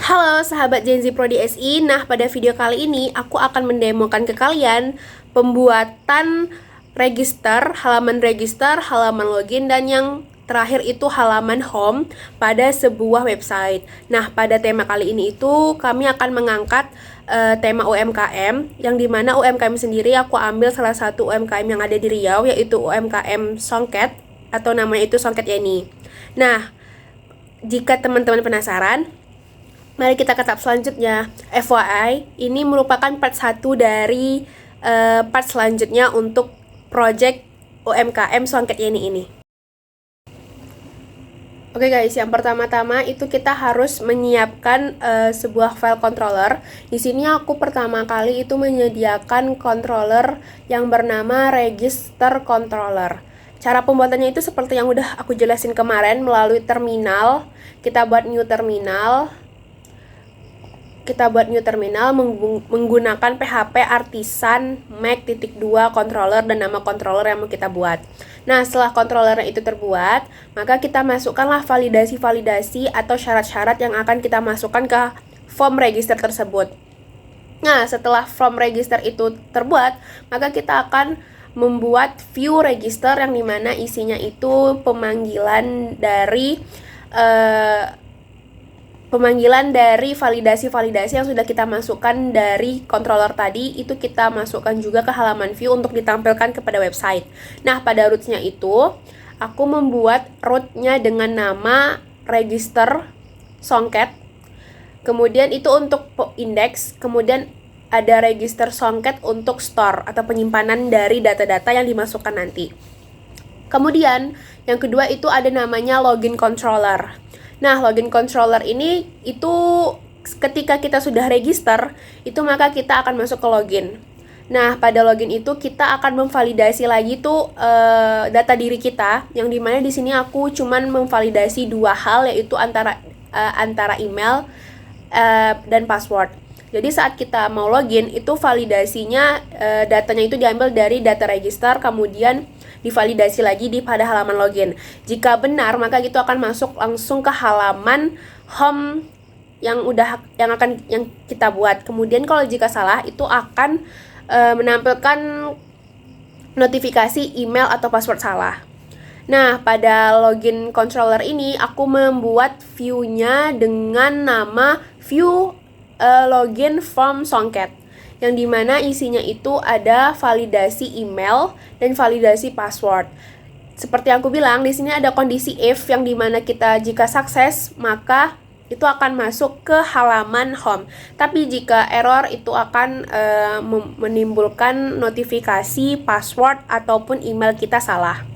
Halo sahabat Gen Z Prodi SI. Nah, pada video kali ini aku akan mendemokan ke kalian pembuatan register, halaman login, dan yang terakhir itu halaman home pada sebuah website. Nah, pada tema kali ini itu kami akan mengangkat tema UMKM, yang dimana UMKM sendiri aku ambil salah satu UMKM yang ada di Riau, yaitu UMKM Songket, atau namanya itu Songket Yeni. Nah, jika teman-teman penasaran, mari kita ke tahap selanjutnya. FYI, ini merupakan part 1 dari part selanjutnya untuk project UMKM Songket Yeni ini. Oke guys, yang pertama-tama itu kita harus menyiapkan sebuah file controller. Di sini aku pertama kali itu menyediakan controller yang bernama register controller. Cara pembuatannya itu seperti yang udah aku jelasin kemarin, melalui terminal. Kita buat new terminal. Menggunakan PHP Artisan Mac.2 controller dan nama controller yang mau kita buat. Nah, setelah controllernya itu terbuat, maka kita masukkanlah validasi-validasi atau syarat-syarat yang akan kita masukkan ke form register tersebut. Nah, setelah form register itu terbuat, maka kita akan membuat view register yang dimana isinya itu pemanggilan dari validasi-validasi yang sudah kita masukkan dari controller tadi, itu kita masukkan juga ke halaman view untuk ditampilkan kepada website. Nah, pada roots-nya itu, aku membuat root-nya dengan nama register songket, kemudian itu untuk index, kemudian ada register songket untuk store atau penyimpanan dari data-data yang dimasukkan nanti. Kemudian, yang kedua itu ada namanya login controller. Nah, login controller ini itu ketika kita sudah register, itu maka kita akan masuk ke login. Nah, pada login itu kita akan memvalidasi lagi tuh data diri kita, yang dimana di sini aku cuman memvalidasi dua hal, yaitu antara email dan password. Jadi saat kita mau login itu validasinya datanya itu diambil dari data register, kemudian divalidasi lagi pada halaman login. Jika benar, maka itu akan masuk langsung ke halaman home yang kita buat. Kemudian kalau jika salah, itu akan menampilkan notifikasi email atau password salah. Nah, pada login controller ini aku membuat view-nya dengan nama view login form songket, yang dimana isinya itu ada validasi email dan validasi password. Seperti yang aku bilang, di sini ada kondisi if, yang dimana kita jika sukses maka itu akan masuk ke halaman home. Tapi jika error, itu akan menimbulkan notifikasi password ataupun email kita salah.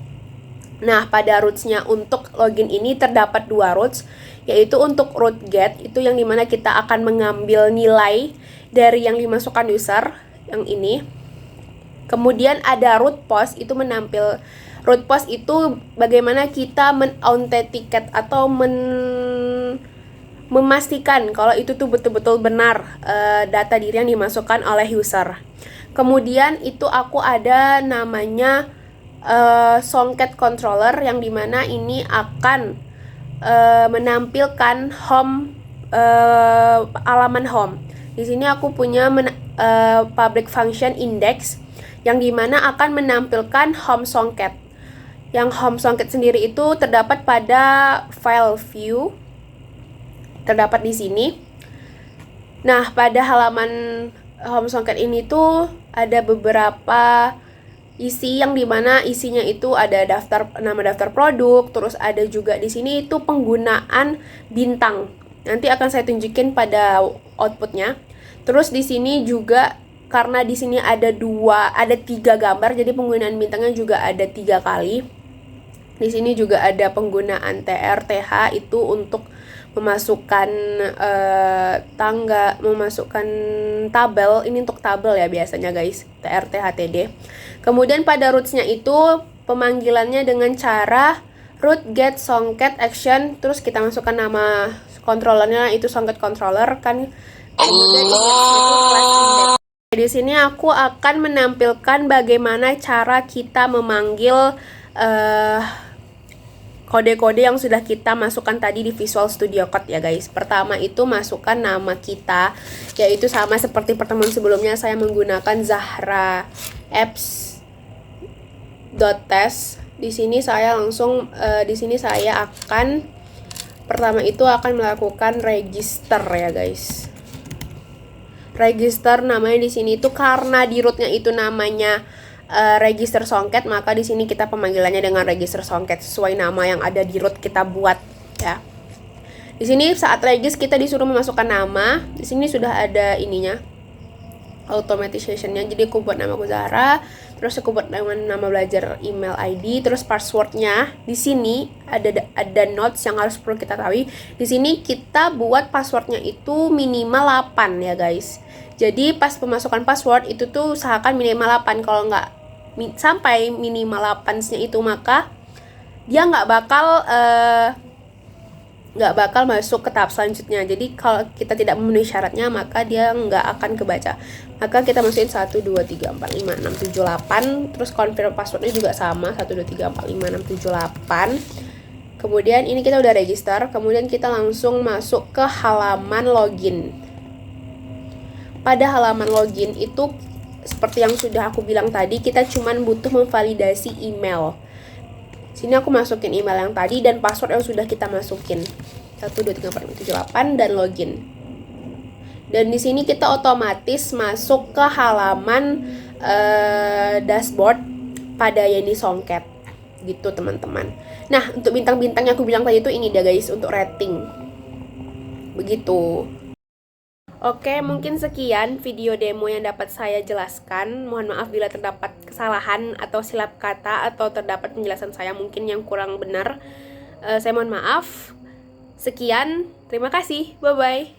Nah, pada roots-nya untuk login ini terdapat dua roots, yaitu untuk root get, itu yang dimana kita akan mengambil nilai dari yang dimasukkan user, yang ini. Kemudian ada root post, itu root post itu bagaimana kita men-authenticate atau memastikan kalau itu tuh betul-betul benar data diri yang dimasukkan oleh user. Kemudian itu aku ada namanya songket controller, yang dimana ini akan menampilkan home, halaman home. Di sini aku punya public function index, yang dimana akan menampilkan home songket. Yang home songket sendiri itu terdapat pada file view, terdapat di sini. Nah, pada halaman home songket ini tuh ada beberapa isi, yang dimana isinya itu ada nama daftar produk, terus ada juga di sini itu penggunaan bintang. Nanti akan saya tunjukin pada outputnya. Terus di sini juga karena di sini ada 3 gambar, jadi penggunaan bintangnya juga ada 3 kali. Di sini juga ada penggunaan TR, TH itu untuk memasukkan memasukkan tabel. Ini untuk tabel ya biasanya guys, TR, TH, TD. Kemudian pada roots-nya itu pemanggilannya dengan cara root get songket action, terus kita masukkan nama controllernya itu songket controller kan. Kemudian itu class index. Di sini aku akan menampilkan bagaimana cara kita memanggil kode-kode yang sudah kita masukkan tadi di Visual Studio Code ya guys. Pertama itu masukkan nama kita, yaitu sama seperti pertemuan sebelumnya saya menggunakan Zahra apps.test. Di sini saya langsung akan pertama itu akan melakukan register ya guys. Register namanya di sini itu karena di rootnya itu namanya register songket, maka di sini kita pemanggilannya dengan register songket sesuai nama yang ada di root kita buat ya. Di sini saat regis kita disuruh memasukkan nama. Di sini sudah ada ininya, automatization-nya. Jadi aku buat nama aku Zahra, terus aku buat nama belajar, email ID, terus passwordnya. Di sini ada notes yang harus perlu kita tahu. Di sini kita buat passwordnya itu minimal 8 ya guys. Jadi pas pemasukan password itu tuh usahakan minimal 8. Kalau nggak sampai minimal 8-nya itu, maka dia nggak bakal masuk ke tahap selanjutnya. Jadi kalau kita tidak memenuhi syaratnya, maka dia nggak akan kebaca. Maka kita masukin 1, 2, 3, 4, 5, 6, 7, 8. Terus confirm passwordnya juga sama 1, 2, 3, 4, 5, 6, 7, 8. Kemudian ini kita udah register. Kemudian kita langsung masuk ke halaman login. Pada halaman login itu seperti yang sudah aku bilang tadi, kita cuman butuh memvalidasi email. Sini aku masukin email yang tadi dan password yang sudah kita masukin. 1, 2, 3, 4, 5, 7, 8 dan login. Dan di sini kita otomatis masuk ke halaman dashboard pada Yeni Songket. Gitu teman-teman. Nah, untuk bintang-bintang yang aku bilang tadi itu ini dia guys, untuk rating. Begitu. Oke, mungkin sekian video demo yang dapat saya jelaskan. Mohon maaf bila terdapat kesalahan atau silap kata atau terdapat penjelasan saya mungkin yang kurang benar. Saya mohon maaf. Sekian, terima kasih. Bye-bye.